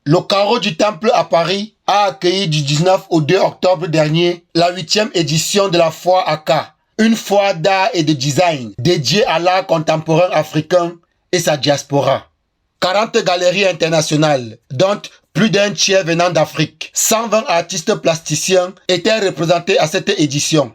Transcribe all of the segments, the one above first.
Le carreau du Temple à Paris a accueilli du 19 au 2 octobre dernier la 8e édition de la Foire ACA, une foire d'art et de design dédiée à l'art contemporain africain et sa diaspora. 40 galeries internationales, dont plus d'un tiers venant d'Afrique, 120 artistes plasticiens étaient représentés à cette édition.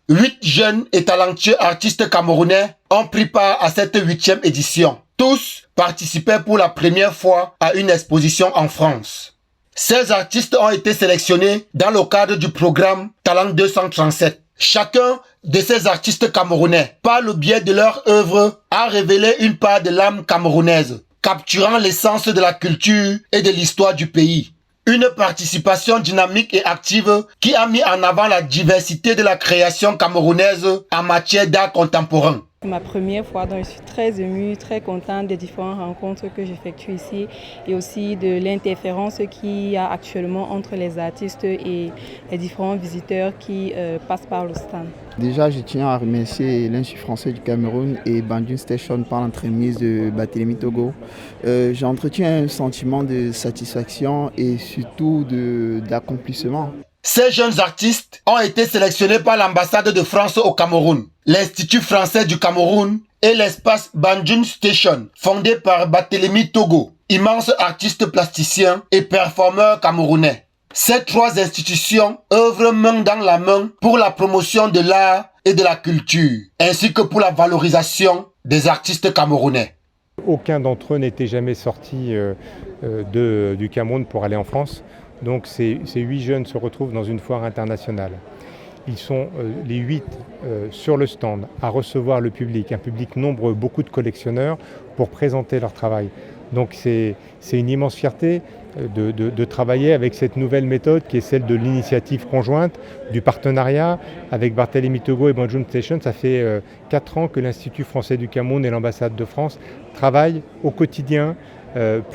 8 jeunes et talentueux artistes camerounais ont pris part à cette 8e édition. Tous participaient pour la première fois à une exposition en France. 16 artistes ont été sélectionnés dans le cadre du programme Talent 237. Chacun de ces artistes camerounais, par le biais de leur œuvre, a révélé une part de l'âme camerounaise, capturant l'essence de la culture et de l'histoire du pays. Une participation dynamique et active qui a mis en avant la diversité de la création camerounaise en matière d'art contemporain. C'est ma première fois, donc je suis très émue, très contente des différentes rencontres que j'effectue ici et aussi de l'interférence qu'il y a actuellement entre les artistes et les différents visiteurs qui passent par le stand. Déjà, je tiens à remercier l'Institut français du Cameroun et Banjul Station par l'entremise de Barthélemy Togo. J'entretiens un sentiment de satisfaction et surtout d'accomplissement. Ces jeunes artistes ont été sélectionnés par l'ambassade de France au Cameroun, l'Institut français du Cameroun et l'espace Banjul Station, fondé par Barthélemy Togo, immense artiste plasticien et performeur camerounais. Ces 3 institutions œuvrent main dans la main pour la promotion de l'art et de la culture, ainsi que pour la valorisation des artistes camerounais. Aucun d'entre eux n'était jamais sorti du Cameroun pour aller en France. Donc ces 8 jeunes se retrouvent dans une foire internationale. Ils sont les 8 sur le stand à recevoir le public, un public nombreux, beaucoup de collectionneurs pour présenter leur travail. Donc c'est une immense fierté de travailler avec cette nouvelle méthode qui est celle de l'initiative conjointe, du partenariat avec Barthélemy Togo et Banjul Station. Ça fait 4 ans que l'Institut français du Cameroun et l'ambassade de France travaillent au quotidien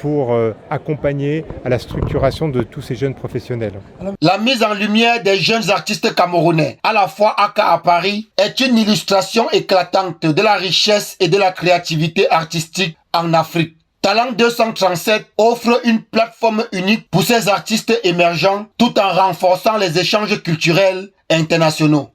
pour accompagner à la structuration de tous ces jeunes professionnels. La mise en lumière des jeunes artistes camerounais à la fois ACA à Paris est une illustration éclatante de la richesse et de la créativité artistique en Afrique. Talent 237 offre une plateforme unique pour ces artistes émergents tout en renforçant les échanges culturels internationaux.